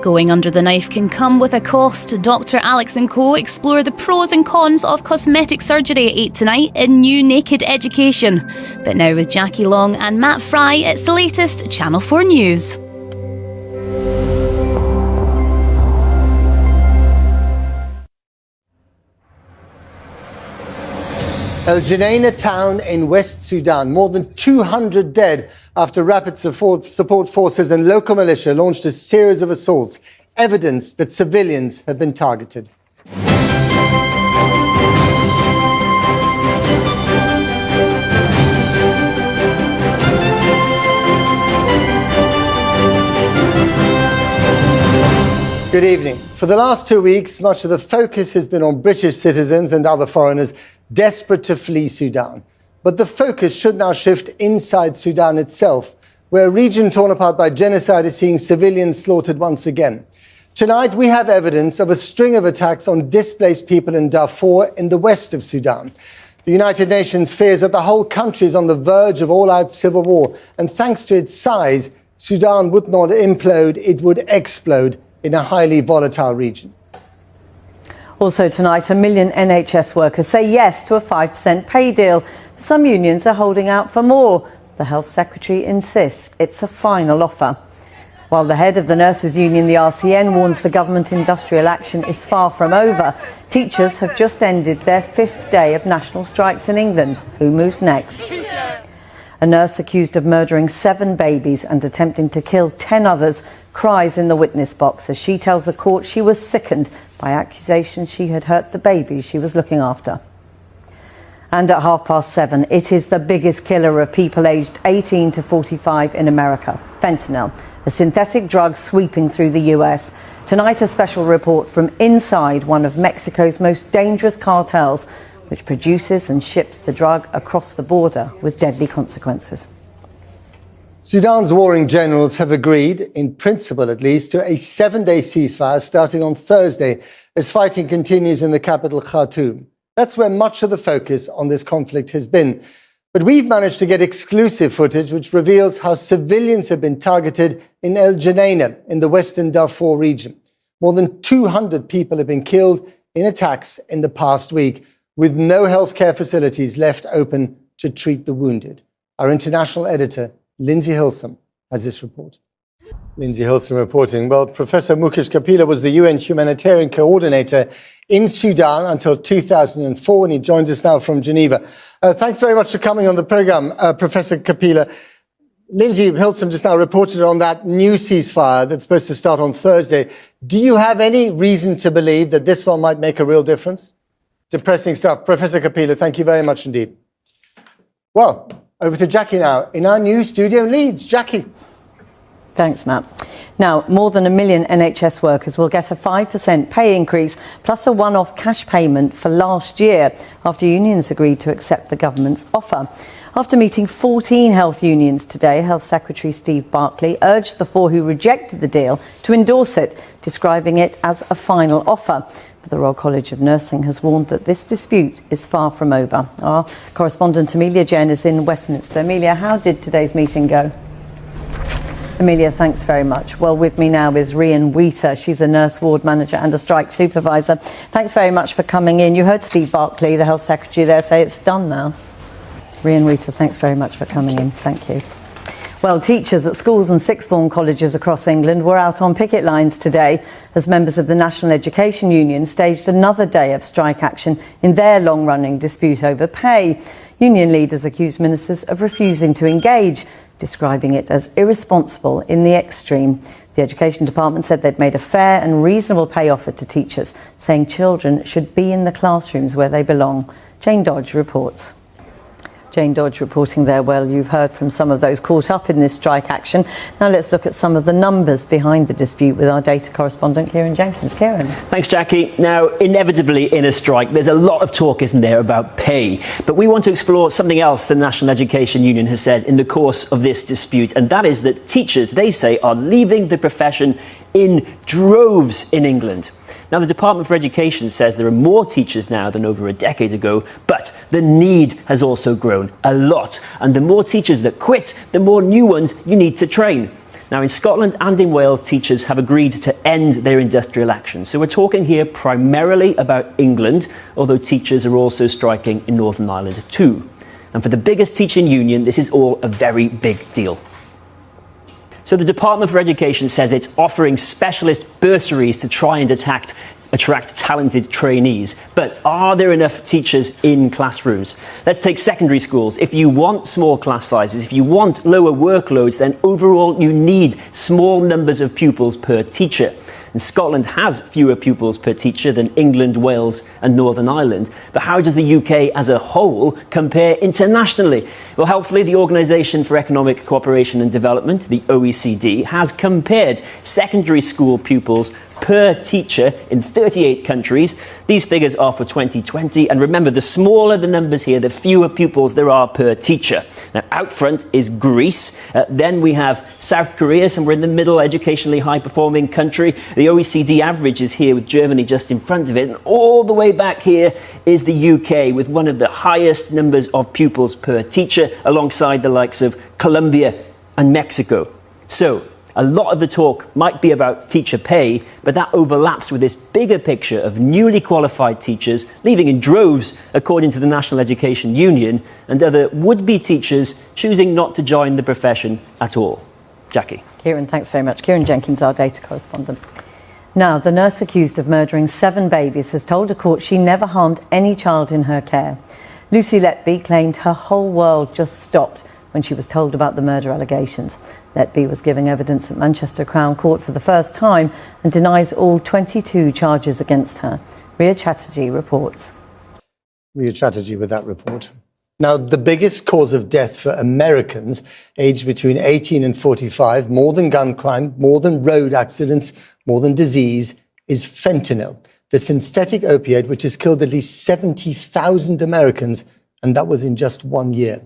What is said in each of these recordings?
Going under the knife can come with a cost. Dr. Alex & Co explore the pros and cons of cosmetic surgery at 8 tonight in New Naked Education. But now with Jackie Long and Matt Frei, it's the latest Channel 4 News. El Geneina town in West Sudan. More than 200 dead after rapid support forces and local militia launched a series of assaults. Evidence that civilians have been targeted. Good evening. For the last 2 weeks, much of the focus has been on British citizens and other foreigners desperate to flee Sudan. But the focus should now shift inside Sudan itself, where a region torn apart by genocide is seeing civilians slaughtered once again. Tonight, we have evidence of a string of attacks on displaced people in Darfur in the west of Sudan. The United Nations fears that the whole country is on the verge of all-out civil war, and thanks to its size, Sudan would not implode, it would explode in a highly volatile region. Also tonight, 1 million NHS workers say yes to a 5% pay deal. Some unions are holding out for more. The Health Secretary insists it's a final offer. While the head of the nurses' union, the RCN, warns the government industrial action is far from over, teachers have just ended their 5th day of national strikes in England. Who moves next? A nurse accused of murdering 7 babies and attempting to kill 10 others cries in the witness box as she tells the court she was sickened by accusations she had hurt the babies she was looking after. And at 7:30, it is the biggest killer of people aged 18 to 45 in America, fentanyl, a synthetic drug sweeping through the US. Tonight, a special report from inside one of Mexico's most dangerous cartels, which produces and ships the drug across the border with deadly consequences. Sudan's warring generals have agreed, in principle at least, to a 7-day ceasefire starting on Thursday as fighting continues in the capital Khartoum. That's where much of the focus on this conflict has been. But we've managed to get exclusive footage which reveals how civilians have been targeted in El Geneina in the western Darfur region. More than 200 people have been killed in attacks in the past week, with no healthcare facilities left open to treat the wounded. Our international editor, Lindsay Hilsum, has this report. Lindsay Hilsum reporting. Well, Professor Mukesh Kapila was the UN humanitarian coordinator in Sudan until 2004, and he joins us now from Geneva. Thanks very much for coming on the programme, Professor Kapila. Lindsay Hilsum just now reported on that new ceasefire that's supposed to start on Thursday. Do you have any reason to believe that this one might make a real difference? Depressing stuff. Professor Kapila, thank you very much indeed. Well, over to Jackie now in our new studio in Leeds. Jackie. Thanks, Matt. Now, more than 1 million NHS workers will get a 5% pay increase plus a one-off cash payment for last year after unions agreed to accept the government's offer. After meeting 14 health unions today, Health Secretary Steve Barclay urged the 4 who rejected the deal to endorse it, describing it as a final offer. But the Royal College of Nursing has warned that this dispute is far from over. Our correspondent Amelia Jen is in Westminster. Amelia, how did today's meeting go? Amelia, thanks very much. Well, with me now is Rhian Wheater. She's a nurse ward manager and a strike supervisor. Thanks very much for coming in. You heard Steve Barclay, the health secretary there, say it's done now. Rhian Wheater, thanks very much for coming in. Thank you. Well, teachers at schools and sixth form colleges across England were out on picket lines today as members of the National Education Union staged another day of strike action in their long-running dispute over pay. Union leaders accused ministers of refusing to engage, describing it as irresponsible in the extreme. The Education Department said they'd made a fair and reasonable pay offer to teachers, saying children should be in the classrooms where they belong. Jane Dodge reports. Jane Dodge reporting there. Well, you've heard from some of those caught up in this strike action. Now let's look at some of the numbers behind the dispute with our data correspondent, Kieran Jenkins. Kieran. Thanks, Jackie. Now, inevitably in a strike, there's a lot of talk, isn't there, about pay. But we want to explore something else the National Education Union has said in the course of this dispute, and that is that teachers, they say, are leaving the profession in droves in England. Now, the Department for Education says there are more teachers now than over a decade ago, but the need has also grown a lot. And the more teachers that quit, the more new ones you need to train. Now, in Scotland and in Wales, teachers have agreed to end their industrial action. So we're talking here primarily about England, although teachers are also striking in Northern Ireland too. And for the biggest teaching union, this is all a very big deal. So the Department for Education says it's offering specialist bursaries to try and attract talented trainees. But are there enough teachers in classrooms? Let's take secondary schools. If you want small class sizes, if you want lower workloads, then overall you need small numbers of pupils per teacher. And Scotland has fewer pupils per teacher than England, Wales and Northern Ireland. But how does the UK as a whole compare internationally? Well, helpfully, the Organisation for Economic Cooperation and Development, the OECD, has compared secondary school pupils per teacher in 38 countries. These figures are for 2020. And remember, the smaller the numbers here, the fewer pupils there are per teacher. Now, out front is Greece. Then we have South Korea, somewhere in the middle, educationally high-performing country. The OECD average is here with Germany just in front of it. And all the way back here is the UK with one of the highest numbers of pupils per teacher, alongside the likes of Colombia and Mexico. So, a lot of the talk might be about teacher pay, but that overlaps with this bigger picture of newly qualified teachers leaving in droves, according to the National Education Union, and other would-be teachers choosing not to join the profession at all. Jackie. Kieran, thanks very much. Kieran Jenkins, our data correspondent. Now, the nurse accused of murdering 7 babies has told a court she never harmed any child in her care. Lucy Letby claimed her whole world just stopped when she was told about the murder allegations. Letby was giving evidence at Manchester Crown Court for the first time and denies all 22 charges against her. Ria Chatterjee reports. Ria Chatterjee with that report. Now, the biggest cause of death for Americans aged between 18 and 45, more than gun crime, more than road accidents, more than disease, is fentanyl, the synthetic opiate which has killed at least 70,000 Americans, and that was in just 1 year.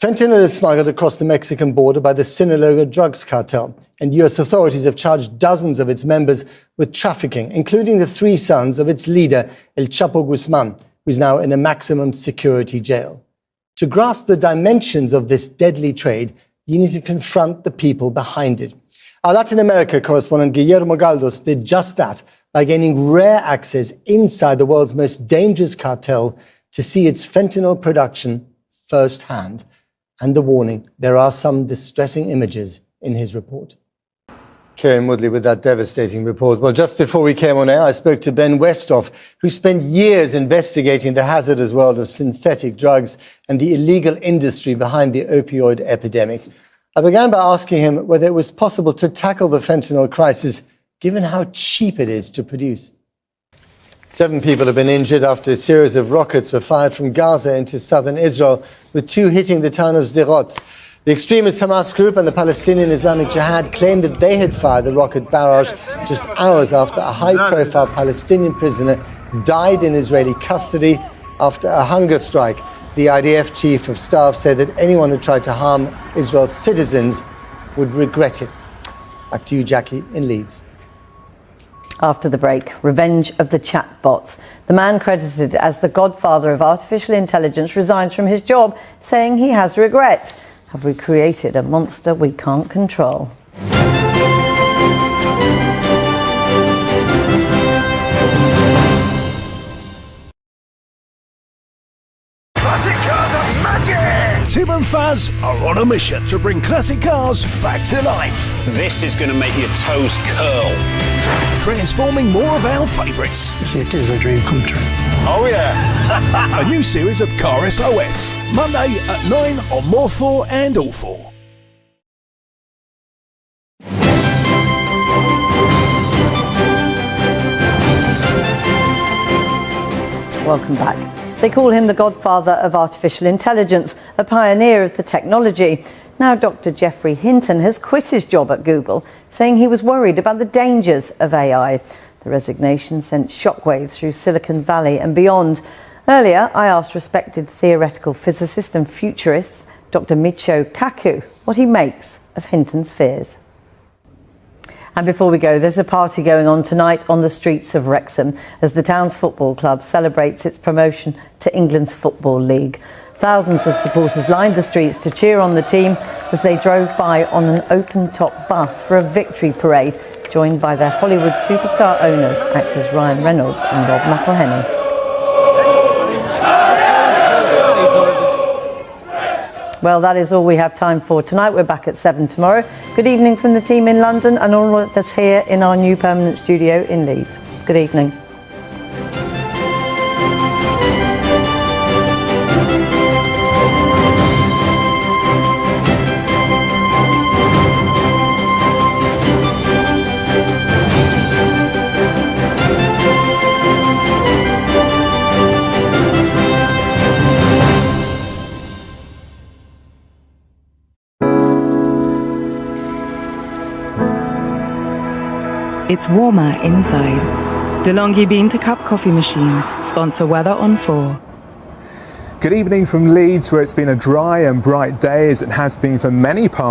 Fentanyl is smuggled across the Mexican border by the Sinaloa drugs cartel, and US authorities have charged dozens of its members with trafficking, including the 3 sons of its leader, El Chapo Guzman, who is now in a maximum security jail. To grasp the dimensions of this deadly trade, you need to confront the people behind it. Our Latin America correspondent Guillermo Galdos did just that by gaining rare access inside the world's most dangerous cartel to see its fentanyl production firsthand. And the warning, there are some distressing images in his report. Kieran Woodley with that devastating report. Well, just before we came on air, I spoke to Ben Westhoff, who spent years investigating the hazardous world of synthetic drugs and the illegal industry behind the opioid epidemic. I began by asking him whether it was possible to tackle the fentanyl crisis, given how cheap it is to produce. 7 people have been injured after a series of rockets were fired from Gaza into southern Israel, with 2 hitting the town of Sderot. The extremist Hamas group and the Palestinian Islamic Jihad claimed that they had fired the rocket barrage just hours after a high-profile Palestinian prisoner died in Israeli custody after a hunger strike. The IDF chief of staff said that anyone who tried to harm Israel's citizens would regret it. Back to you, Jackie, in Leeds. After the break, revenge of the chatbots. The man credited as the godfather of artificial intelligence resigns from his job, saying he has regrets. Have we created a monster we can't control? Classic cars are magic! Tim and Faz are on a mission to bring classic cars back to life. This is going to make your toes curl. Transforming more of our favourites. It is a dream come true. Oh yeah! A new series of Car SOS. Monday at 9 on More 4 and All 4. Welcome back. They call him the godfather of artificial intelligence, a pioneer of the technology. Now Dr. Geoffrey Hinton has quit his job at Google, saying he was worried about the dangers of AI. The resignation sent shockwaves through Silicon Valley and beyond. Earlier, I asked respected theoretical physicist and futurist Dr. Michio Kaku what he makes of Hinton's fears. And before we go, there's a party going on tonight on the streets of Wrexham as the town's football club celebrates its promotion to England's Football League. Thousands of supporters lined the streets to cheer on the team as they drove by on an open-top bus for a victory parade, joined by their Hollywood superstar owners, actors Ryan Reynolds and Rob McElhenney. Well, that is all we have time for tonight. We're back at 7 tomorrow. Good evening from the team in London and all of us here in our new permanent studio in Leeds. Good evening. It's warmer inside. DeLonghi Bean to Cup coffee machines sponsor Weather on 4. Good evening from Leeds, where it's been a dry and bright day, as it has been for many parts.